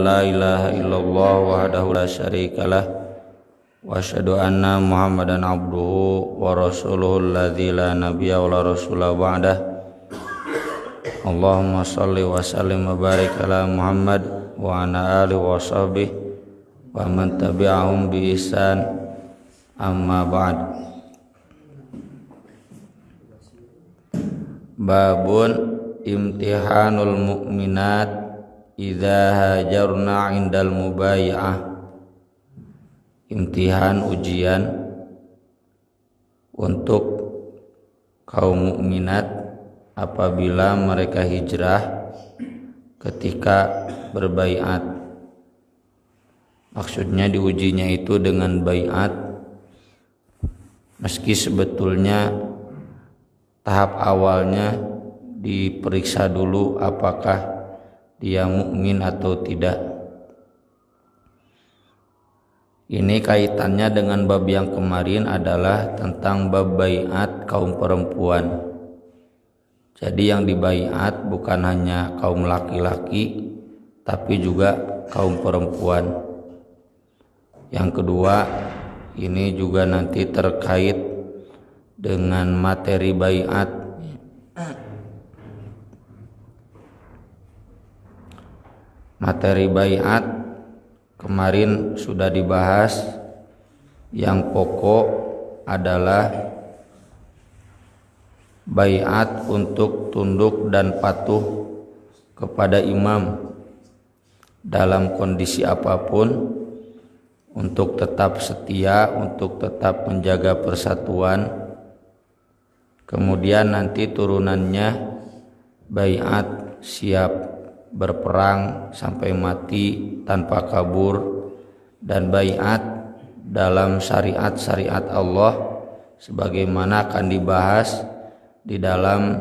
la ilaha illallah wahdahu la syarikalah wa asyhadu anna Muhammadan abduhu wa rasuluhu alladzi la nabiyya wa la rasula ba'dah. Allahumma shalli wa sallim wa barik ala Muhammad wa ala alihi wa sahbihi wa man tabi'ahum bi ihsan, amma ba'd. Babun imtihanul mu'minat idza hajarna 'indal mubayi'ah. Imtihan, ujian untuk kaum mukminat apabila mereka hijrah ketika berbaiat. Maksudnya diujinya itu dengan baiat, meski sebetulnya tahap awalnya diperiksa dulu apakah dia mukmin atau tidak. Ini kaitannya dengan bab yang kemarin adalah tentang bab baiat kaum perempuan. Jadi yang dibaiat bukan hanya kaum laki-laki tapi juga kaum perempuan. Yang kedua, ini juga nanti terkait dengan materi baiat. Materi baiat kemarin sudah dibahas. Yang pokok adalah baiat untuk tunduk dan patuh kepada imam dalam kondisi apapun, untuk tetap setia, untuk tetap menjaga persatuan. Kemudian nanti turunannya baiat siap berperang sampai mati tanpa kabur, dan baiat dalam syariat-syariat Allah sebagaimana akan dibahas di dalam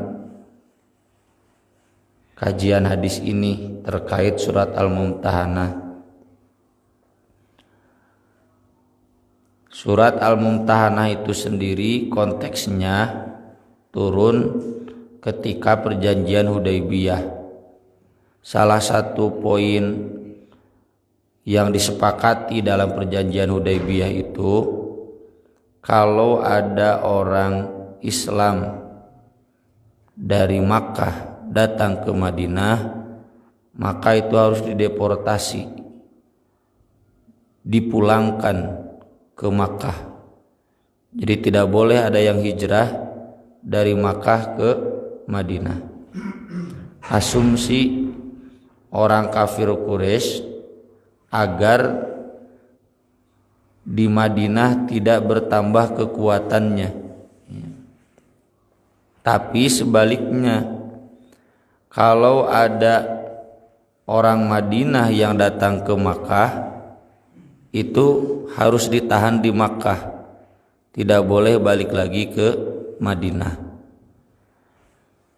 kajian hadis ini terkait surat Al-Mumtahanah. Surat Al-Mumtahanah itu sendiri konteksnya turun ketika perjanjian Hudaybiyah. Salah satu poin yang disepakati dalam perjanjian Hudaybiyah itu, kalau ada orang Islam dari Makkah datang ke Madinah, maka itu harus dideportasi, dipulangkan ke Makkah. Jadi tidak boleh ada yang hijrah dari Makkah ke Madinah. Asumsi orang kafir Quraisy agar di Madinah tidak bertambah kekuatannya. Tapi sebaliknya, kalau ada orang Madinah yang datang ke Makkah, itu harus ditahan di Makkah, tidak boleh balik lagi ke Madinah.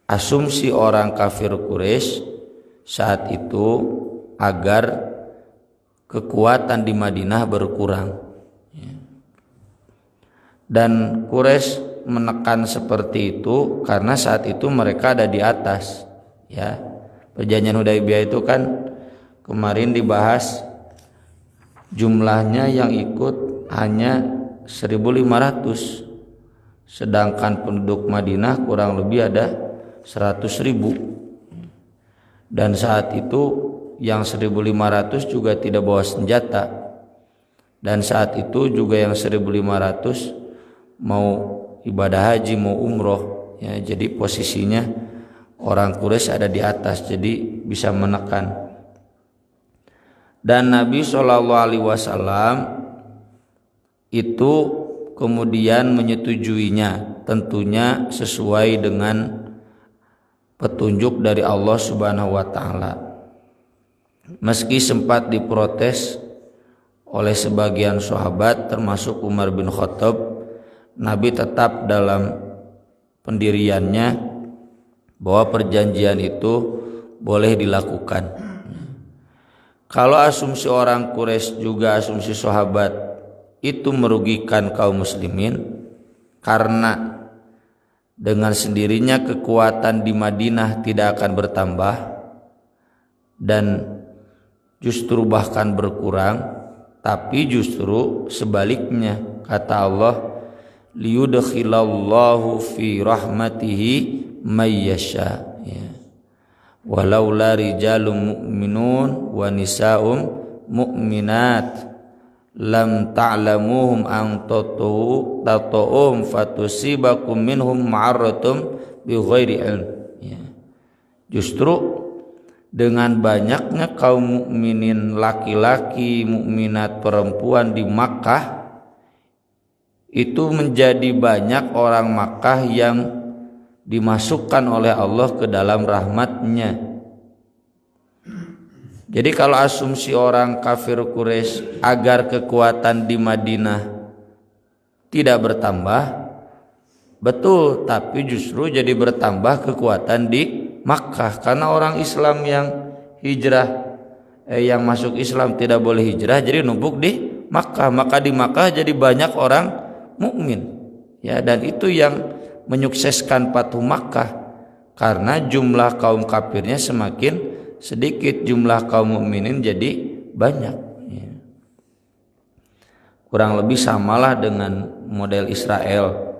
Asumsi orang kafir Quraisy saat itu agar kekuatan di Madinah berkurang, dan Quraisy menekan seperti itu karena saat itu mereka ada di atas. Ya, perjanjian Hudaybiyah itu kan kemarin dibahas, jumlahnya yang ikut hanya 1.500, sedangkan penduduk Madinah kurang lebih ada 100.000. Dan saat itu yang 1.500 juga tidak bawa senjata, dan saat itu juga yang 1.500 mau ibadah haji, mau umroh, ya, jadi posisinya orang Quraisy ada di atas, jadi bisa menekan. Dan Nabi SAW itu kemudian menyetujuinya, tentunya sesuai dengan petunjuk dari Allah Subhanahu wa taala. Meski sempat diprotes oleh sebagian sahabat termasuk Umar bin Khattab, Nabi tetap dalam pendiriannya bahwa perjanjian itu boleh dilakukan. Kalau asumsi orang Quraisy juga asumsi sahabat itu merugikan kaum muslimin, karena dengan sendirinya kekuatan di Madinah tidak akan bertambah, dan justru bahkan berkurang, tapi justru sebaliknya. Kata Allah, liyudkhilallahu fi rahmatihi may yasha, ya. Walaula rijalun mu'minun wa nisa'um mu'minat lam ta'lamuhum an tatu'um fatusibakum minhum ma'arratum bighairi ilm, ya. Justru dengan banyaknya kaum mukminin laki-laki, mukminat perempuan di Makkah, itu menjadi banyak orang Makkah yang dimasukkan oleh Allah ke dalam rahmat-Nya. Jadi kalau asumsi orang kafir Quraisy agar kekuatan di Madinah tidak bertambah, betul, tapi justru jadi bertambah kekuatan di Makkah, karena orang Islam yang hijrah yang masuk Islam tidak boleh hijrah, jadi numpuk di Makkah. Maka di Makkah jadi banyak orang mukmin, ya, dan itu yang menyukseskan Fathu Makkah, karena jumlah kaum kafirnya semakin sedikit, jumlah kaum mukminin jadi banyak, ya. Kurang lebih samalah dengan model Israel.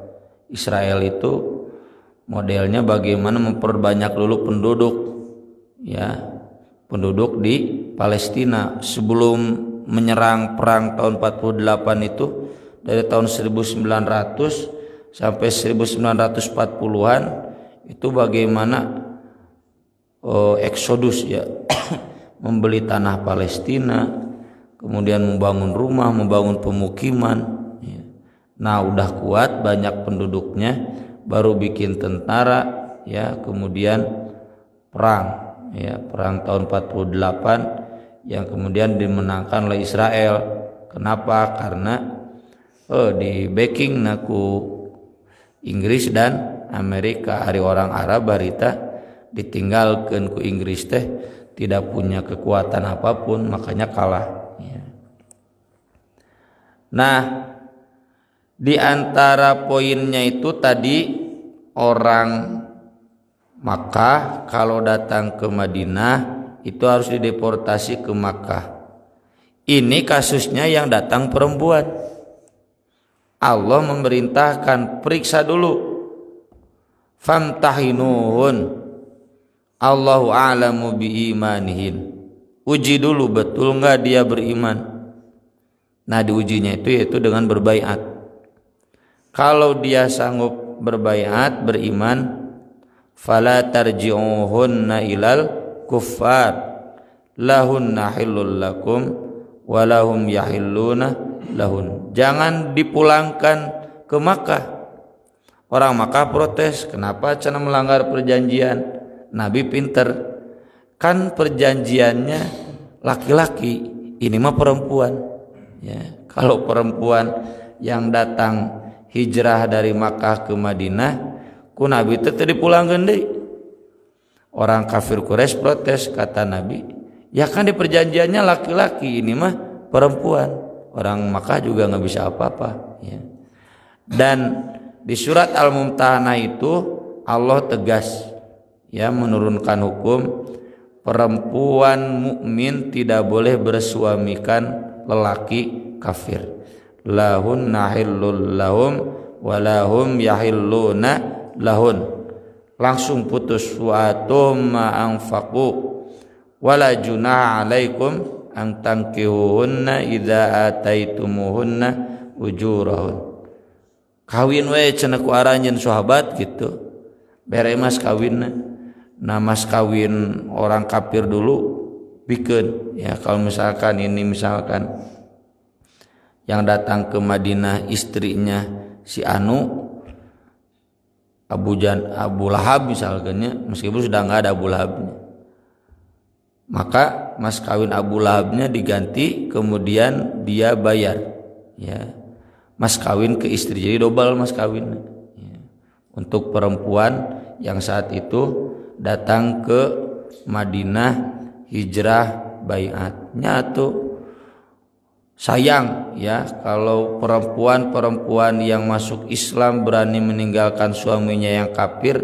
Israel itu modelnya bagaimana memperbanyak dulu penduduk, ya, penduduk di Palestina sebelum menyerang perang tahun 48 itu, dari tahun 1900 sampai 1940-an itu bagaimana eksodus, ya, membeli tanah Palestina, kemudian membangun rumah, membangun pemukiman, ya. Nah, udah kuat banyak penduduknya, baru bikin tentara, ya, kemudian perang, ya, perang tahun 48 yang kemudian dimenangkan oleh Israel. Kenapa? Karena di backing naku Inggris dan Amerika. Hari orang Arab barita ditinggalkan ku Inggris teh tidak punya kekuatan apapun, makanya kalah, ya. Nah, di antara poinnya itu tadi, orang Makkah kalau datang ke Madinah itu harus dideportasi ke Makkah. Ini kasusnya yang datang perempuan. Allah memerintahkan periksa dulu, famtahinuhun Allahu a'lamu biimanihin, uji dulu betul nggak dia beriman. Nah, diujinya itu yaitu dengan berbaiat. Kalau dia sanggup berbaiat, beriman, fala tarji'uhunna ilal kuffar lahunna hillul lakum walahum yahilluna lahun. Jangan dipulangkan ke Makkah. Orang Makkah protes, kenapa cenah melanggar perjanjian? Nabi pinter, kan perjanjiannya laki-laki, ini mah perempuan, ya. Kalau perempuan yang datang hijrah dari Makkah ke Madinah, ku Nabi teh dipulangkeun deui. Orang kafir Quraisy protes, kata Nabi, ya kan di perjanjiannya laki-laki, ini mah perempuan. Orang Makkah juga nggak bisa apa-apa, ya. Dan di surat Al-Mumtahanah itu Allah tegas, ya, menurunkan hukum perempuan mukmin tidak boleh bersuamikan lelaki kafir. Lahunna hillul lahum walahum yahilluna lahun. Langsung putus, wa atum ma anfaqu wala junaha alaikum an tankihuhunna idza ataitumuhunna ujurahun. Kawin we cenah ku aranjeun sahabat gitu, bere mas kawinna. Nah, mas kawin orang kafir dulu bikin, ya, kalau misalkan yang datang ke Madinah istrinya si Anu Abu Lahab misalkannya, meskipun sudah nggak ada Abu Lahabnya, maka mas kawin Abu Lahabnya diganti, kemudian dia bayar, ya, mas kawin ke istri, jadi double mas kawin, ya. Untuk perempuan yang saat itu datang ke Madinah hijrah baiatnya tuh sayang, ya, kalau perempuan yang masuk Islam berani meninggalkan suaminya yang kafir,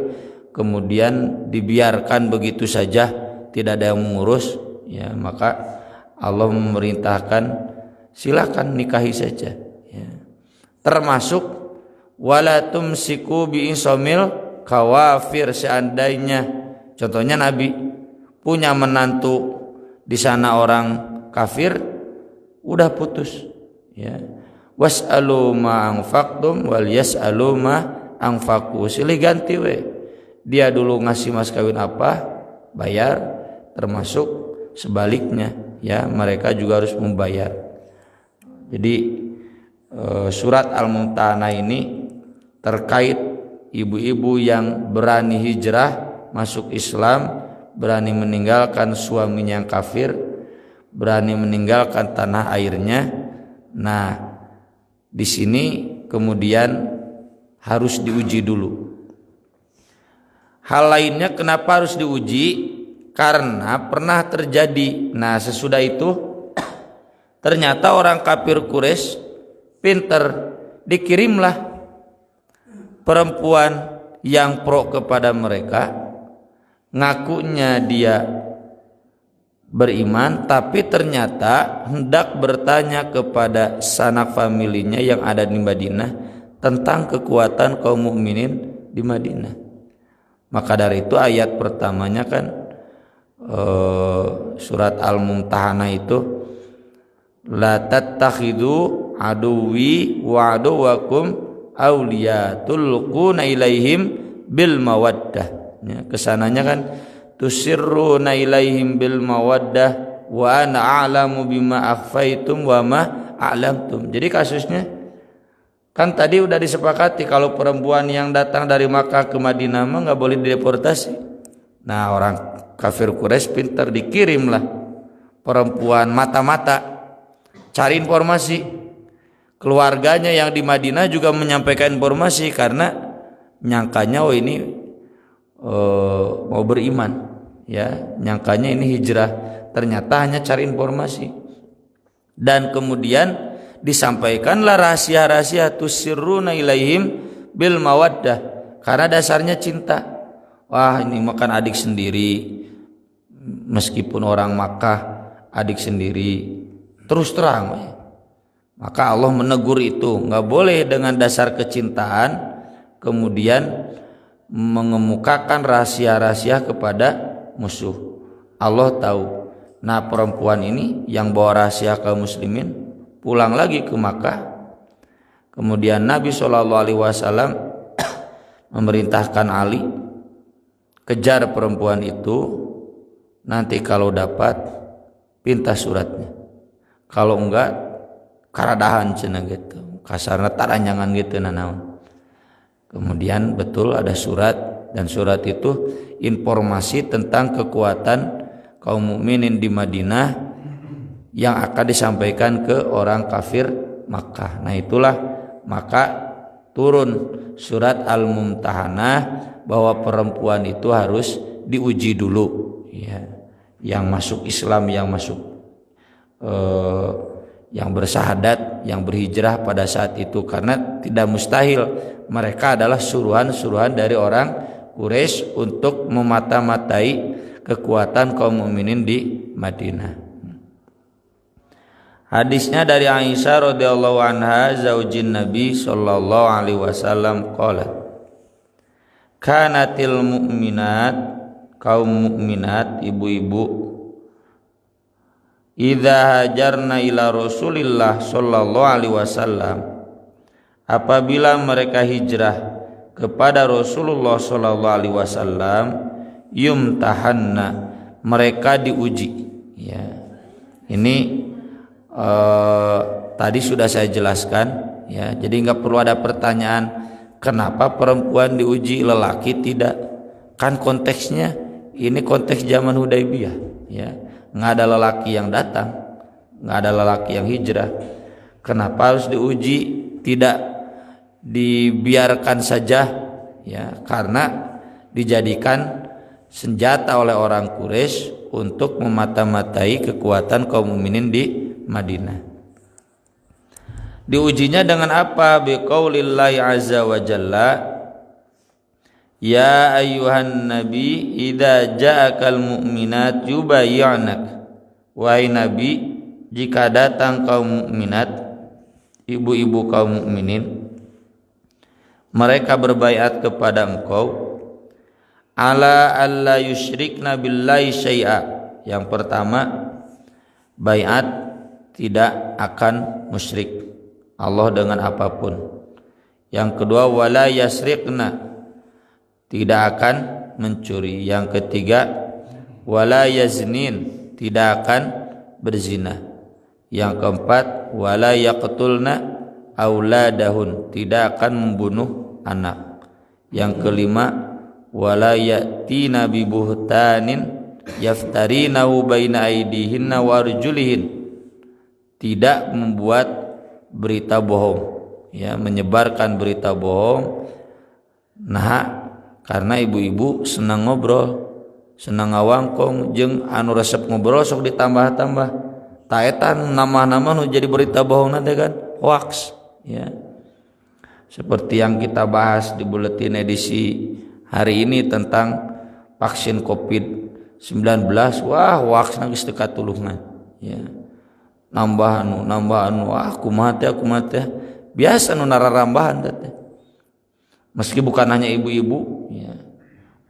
kemudian dibiarkan begitu saja tidak ada yang mengurus, ya, maka Allah memerintahkan silakan nikahi saja, ya. Termasuk wala tumsiku bi isomil kawafir, seandainya contohnya Nabi punya menantu di sana orang kafir, udah putus, ya. Was'alu ma anfaqtum wal yas'alu ma anfaqu, silih ganti we. Dia dulu ngasih mas kawin apa, bayar, termasuk sebaliknya, ya, mereka juga harus membayar. Jadi surat Al-Mumtahanah ini terkait ibu-ibu yang berani hijrah masuk Islam, berani meninggalkan suaminya yang kafir, berani meninggalkan tanah airnya. Nah, di sini kemudian harus diuji dulu. Hal lainnya kenapa harus diuji? Karena pernah terjadi. Nah, sesudah itu ternyata orang kafir Quraisy pinter, dikirimlah perempuan yang pro kepada mereka, ngakunya dia beriman, tapi ternyata hendak bertanya kepada sanak familinya yang ada di Madinah tentang kekuatan kaum mukminin di Madinah. Maka dari itu ayat pertamanya kan surat Al-Mumtahanah itu, la tattakhidu aduwi wa aduwakum awliya tulquna ilaihim bil mawaddah, ya, kesananya kan tusirruna ilaihim bil mawaddah wa ana a'lamu bima akhfaitum wa ma a'lamtum. Jadi kasusnya kan tadi udah disepakati kalau perempuan yang datang dari Makkah ke Madinah mah nggak boleh dideportasi. Nah, orang kafir Quraisy pintar, dikirimlah perempuan mata-mata cari informasi. Keluarganya yang di Madinah juga menyampaikan informasi karena nyangkanya ini mau beriman, ya, nyangkanya ini hijrah, ternyata hanya cari informasi. Dan kemudian disampaikanlah rahasia-rahasia, tusirruna ilaihim bil mawaddah, karena dasarnya cinta. Wah, ini makan adik sendiri, meskipun orang Makkah adik sendiri, terus terang, ya. Maka Allah menegur itu, nggak boleh dengan dasar kecintaan kemudian mengemukakan rahasia-rahasia kepada musuh. Allah tahu. Nah, perempuan ini yang bawa rahasia kaum muslimin pulang lagi ke Makkah. Kemudian Nabi SAW memerintahkan Ali, kejar perempuan itu, nanti kalau dapat pinta suratnya, kalau enggak karadahan cenah gitu, kasarna taranjangan gitu nanaon. Kemudian betul ada surat, dan surat itu informasi tentang kekuatan kaum mukminin di Madinah yang akan disampaikan ke orang kafir Makkah. Nah, itulah maka turun surat Al-Mumtahanah bahwa perempuan itu harus diuji dulu, ya, yang masuk Islam, yang masuk yang bersyahadat, yang berhijrah pada saat itu, karena tidak mustahil mereka adalah suruhan-suruhan dari orang Quraisy untuk memata-matai kekuatan kaum mukminin di Madinah. Hadisnya dari Aisyah radhiyallahu anha, zaujin Nabi sallallahu alaihi wasallam, qalat kanatil mu'minat, kaum mukminat, ibu-ibu, idza hajarna ila Rasulillah sallallahu alaihi wasallam, apabila mereka hijrah kepada Rasulullah sallallahu alaihi wasallam, yumtahanna, mereka diuji, ya. Ini tadi sudah saya jelaskan, ya. Jadi nggak perlu ada pertanyaan kenapa perempuan diuji, lelaki tidak. Kan konteksnya ini konteks zaman Hudaybiyah, ya. Nggak ada lelaki yang datang, nggak ada lelaki yang hijrah. Kenapa harus diuji? Tidak dibiarkan saja, ya, karena dijadikan senjata oleh orang Quraisy untuk memata-matai kekuatan kaum mukminin di Madinah. Diujinya dengan apa? Biqaulillahi azza wa jalla, ya ayyuhan nabi idza ja'akal mu'minat yubayyi'nak wahai Nabi, jika datang kaum mukminat, ibu-ibu kaum mukminin, mereka berbaiat kepada engkau, ala alla yusyrikna billahi syai'a. Yang pertama, baiat tidak akan musyrik Allah dengan apapun. Yang kedua, wala yasriqna, tidak akan mencuri. Yang ketiga, wala yaznin, tidak akan berzina. Yang keempat, wala yaqtulna auladahun, tidak akan membunuh anak. Yang kelima, wala yatina bi buhtanin yaftarinahu baina aidihinna wa arjulihin, tidak membuat berita bohong, ya, menyebarkan berita bohong. Nah, karena ibu-ibu senang ngobrol, senang ngawangkong, jeung anu resep ngobrol sok ditambah-tambah. Taetan nama-nama nu jadi berita bohong nanti kan hoax, ya. Seperti yang kita bahas di buletin edisi hari ini tentang vaksin COVID-19, wah hoax nangis dekat tulungan, ya. Nambah anu, kumaha teh biasa nu nararambahan teh. Meski bukan hanya ibu-ibu, ya.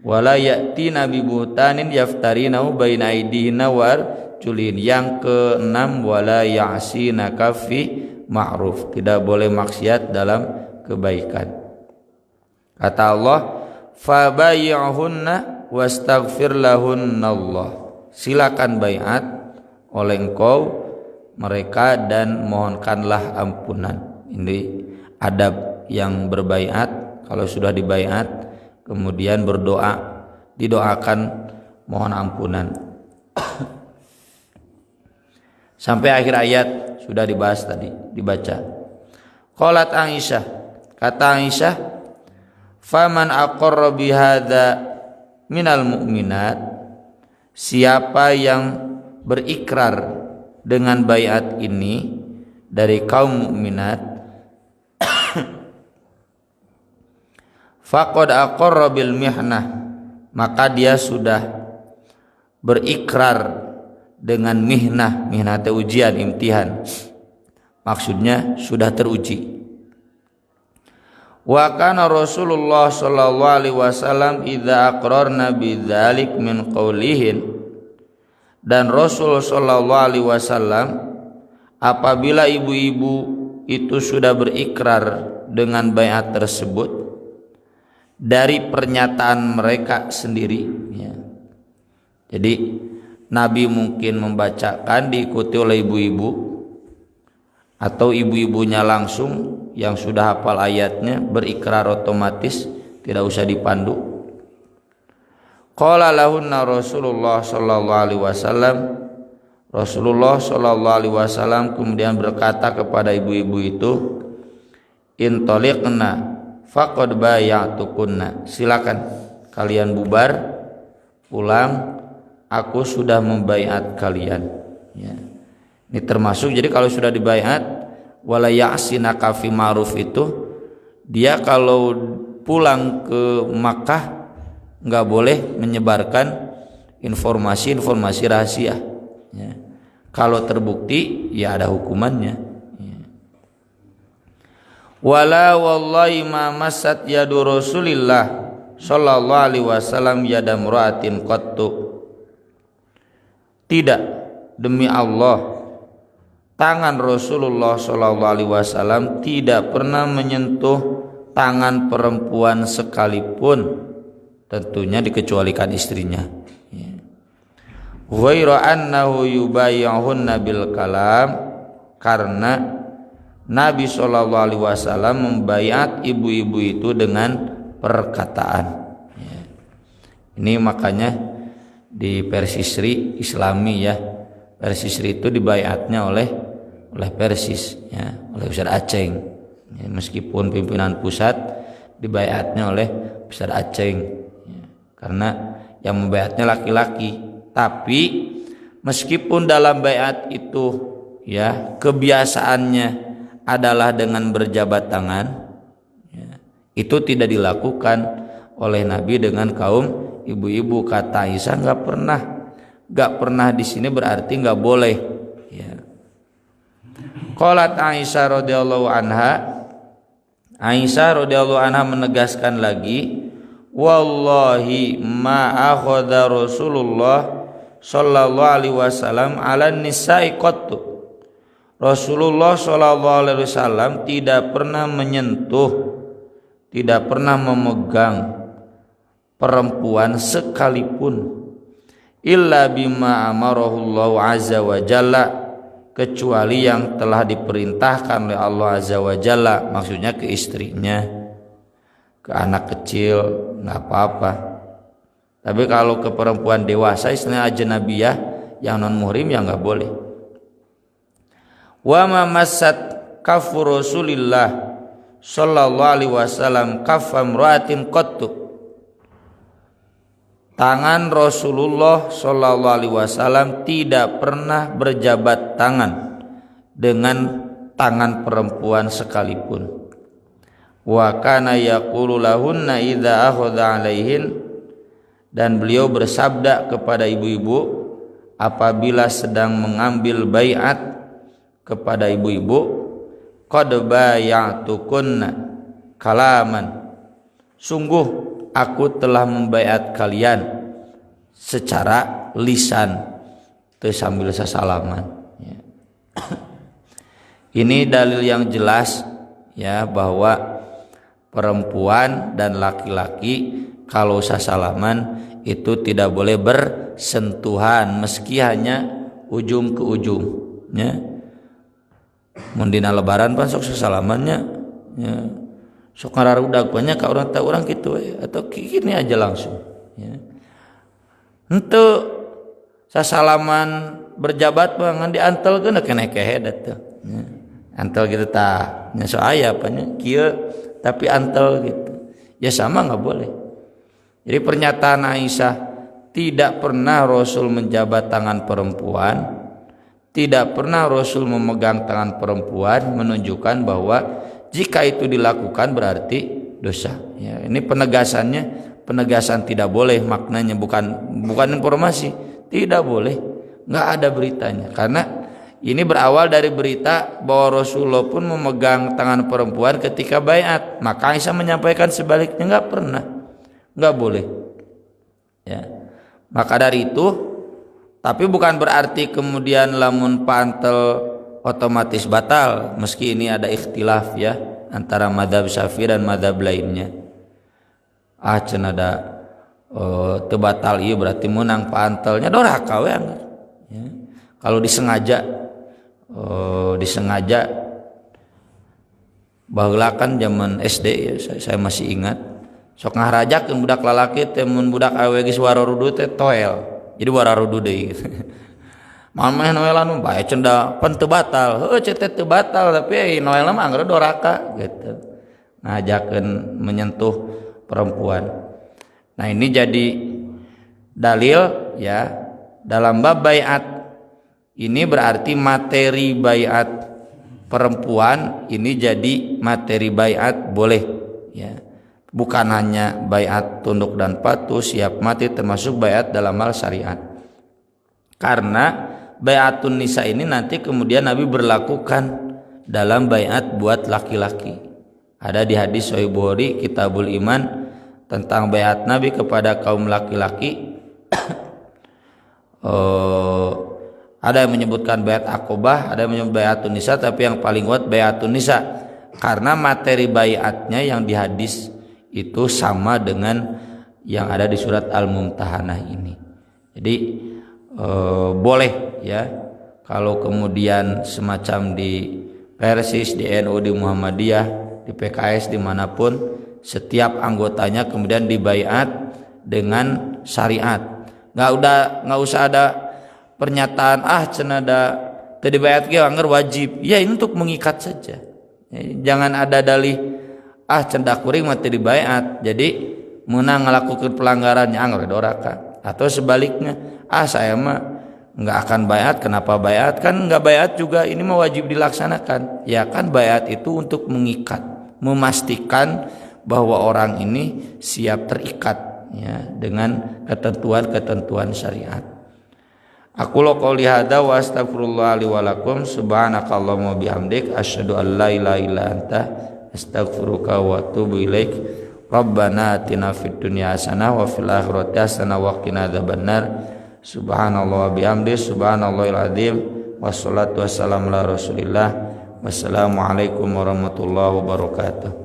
Wala ya'tina bi buhtanin yaftarinahu baina aidihinna wa arjulin. Yang keenam, wala ya'sinaka fi ma'ruf, tidak boleh maksiat dalam kebaikan. Kata Allah, fabayyihunna wastaghfir lahunnallah, silakan baiat oleh engkau mereka dan mohonkanlah ampunan. Ini adab yang berbaiat. Kalau sudah dibaiat, kemudian berdoa, didoakan mohon ampunan. Sampai akhir ayat sudah dibahas tadi, dibaca. Qalat Aisyah, kata Aisyah, faman aqarra bihadza minal mu'minat, siapa yang berikrar dengan baiat ini dari kaum mukminat, faqad aqarra bil mihnah, maka dia sudah berikrar dengan mihnah. Mihnah itu ujian, imtihan, maksudnya sudah teruji. Wa kana Rasulullah sallallahu alaihi wasallam idza aqrarna bidzalik min qaulihin, dan Rasul sallallahu alaihi wasallam apabila ibu-ibu itu sudah berikrar dengan baiat tersebut dari pernyataan mereka sendiri, ya. Jadi Nabi mungkin membacakan diikuti oleh ibu-ibu, atau ibu-ibunya langsung yang sudah hafal ayatnya berikrar otomatis, tidak usah dipandu. Qala lahunna Rasulullah sallallahu alaihi wasallam, Rasulullah sallallahu alaihi wasallam kemudian berkata kepada ibu-ibu itu, intaliqna faqad bayatukunna, silakan kalian bubar pulang, aku sudah membaiat kalian, ya. Ini termasuk, jadi kalau sudah dibaiat, wala ya'sinaka fi ma'ruf itu, dia kalau pulang ke Makkah nggak boleh menyebarkan informasi-informasi rahasia, ya. Kalau terbukti ya ada hukumannya, ya. Wala wallahi ma massat yadu Rasulillah sallallahu alaihi wasallam yada mura'atin qattu, tidak, demi Allah, tangan Rasulullah sallallahu alaihi wasallam tidak pernah menyentuh tangan perempuan sekalipun, tentunya dikecualikan istrinya, ya. Ghaira annahu yubayyihunna bil kalam, karena Nabi sallallahu alaihi wasallam membaiat ibu-ibu itu dengan perkataan, ya. Ini makanya di Persis Sri Islami, ya, Persis Sri itu dibaiatnya oleh Persis, ya, oleh Ustaz Aceng, ya, meskipun pimpinan pusat dibaiatnya oleh Ustaz Aceng, ya, karena yang membaiatnya laki-laki. Tapi meskipun dalam baiat itu, ya, kebiasaannya adalah dengan berjabat tangan, ya, itu tidak dilakukan oleh Nabi dengan kaum ibu-ibu. Kata Aisyah, nggak pernah Gak pernah di sini berarti gak boleh. Ya. Qalat Aisyah radhiyallahu anha, Aisyah radhiyallahu anha menegaskan lagi, wallahi ma akhadha Rasulullah sallallahu alaihi wasallam ala nisa'i qattu. Rasulullah sallallahu alaihi wasallam tidak pernah menyentuh, tidak pernah memegang perempuan sekalipun, illa bima amarahullahu azza wa jalla, kecuali yang telah diperintahkan oleh Allah azza wa jalla, maksudnya ke istrinya, ke anak kecil nggak apa-apa. Tapi kalau ke perempuan dewasa istilahnya ajnabiyah yang non muhrim ya nggak boleh. Wa ma massat kafu Rasulillah sallallahu alaihi wasallam kaffa imra'atin qattu. Tangan Rasulullah sallallahu alaihi wasallam tidak pernah berjabat tangan dengan tangan perempuan sekalipun. Wa kana yaqulu lahunna idza akhadha alaihin, dan beliau bersabda kepada ibu-ibu apabila sedang mengambil baiat kepada ibu-ibu, qad bay'atukunna kalaman, sungguh aku telah membaiat kalian secara lisan, teu sambil sasalaman. Ya. Ini dalil yang jelas ya bahwa perempuan dan laki-laki kalau sasalaman itu tidak boleh bersentuhan meski hanya ujung ke ujung. Ya. Mun dina lebaran pan sok sasalamannya. Ya. Sok ngararudag banyak ka urang teh urang kitu we atau gini aja langsung ya. Henteu sasalaman berjabat pangan diantelkeun keneh kehe teh ya. Antel gitu tah nya so aya apa nya kieu tapi antel gitu ya sama enggak boleh. Jadi pernyataan Aisyah tidak pernah Rasul menjabat tangan perempuan, tidak pernah Rasul memegang tangan perempuan, menunjukkan bahwa jika itu dilakukan berarti dosa. Ya, ini penegasan tidak boleh, maknanya bukan informasi, tidak boleh, nggak ada beritanya. Karena ini berawal dari berita bahwa Rasulullah pun memegang tangan perempuan ketika baiat. Maka Aisyah menyampaikan sebaliknya, nggak pernah, nggak boleh. Ya, maka dari itu, tapi bukan berarti kemudian lamun pantel otomatis batal, meski ini ada ikhtilaf ya antara mazhab Syafi'i dan mazhab lainnya. Cenah ada teu batal ieu berarti menang pantelnya doraka we anggar. Ya. Kalau disengaja baheula kan zaman SD ya saya masih ingat sok ngaharajakeun budak lalaki teh mun budak awewe geus wararudu teh toel. Jadi wararudu deui gitu. Mameh noelan bae cendah pan teu batal. Heuh teh teu batal tapi noelna mah anggar doraka gitu. Ngajakeun menyentuh perempuan. Nah, ini jadi dalil ya dalam bab baiat. Ini berarti materi baiat perempuan ini jadi materi baiat boleh ya. Bukan hanya baiat tunduk dan patuh siap mati, termasuk baiat dalam hal syariat. Karena baiatun nisa ini nanti kemudian Nabi berlakukan dalam baiat buat laki-laki. Ada di hadis Sahih Bukhari Kitabul Iman tentang baiat Nabi kepada kaum laki-laki. Ada yang menyebutkan baiat Aqobah, ada yang menyebut baiatun nisa, tapi yang paling kuat baiatun nisa karena materi baiatnya yang di hadis itu sama dengan yang ada di surat Al-Mumtahanah ini. Jadi boleh ya kalau kemudian semacam di Persis, di NU, di Muhammadiyah, di PKS, dimanapun setiap anggotanya kemudian dibaiat dengan syariat. Nggak usah ada pernyataan cenada teu dibaiat ge anggar wajib. Ya ini untuk mengikat saja. Jangan ada dalih cendak kuring mah teu dibaiat. Jadi meunang ngalakukeun pelanggarannya anggar doraka. Atau sebaliknya, saya mah nggak akan baiat. Kenapa baiat? Kan nggak baiat juga ini mah wajib dilaksanakan. Ya kan baiat itu untuk mengikat, memastikan bahwa orang ini siap terikat ya dengan ketentuan-ketentuan syariat. Aku lo qouli hada wa astaghfirullah li wa lakum subhanakallahumma bihamdik asyhadu an la ilaha illa anta astaghfiruka wa atubu ilaik. Rabbana atina fid dunya hasanah wa fil akhirati hasanah wa qina adzabannar. Subhanallah wa bihamdi subhanallahil azim. Wassalatu wassalamu ala Rasulillah. Wassalamualaikum warahmatullahi wabarakatuh.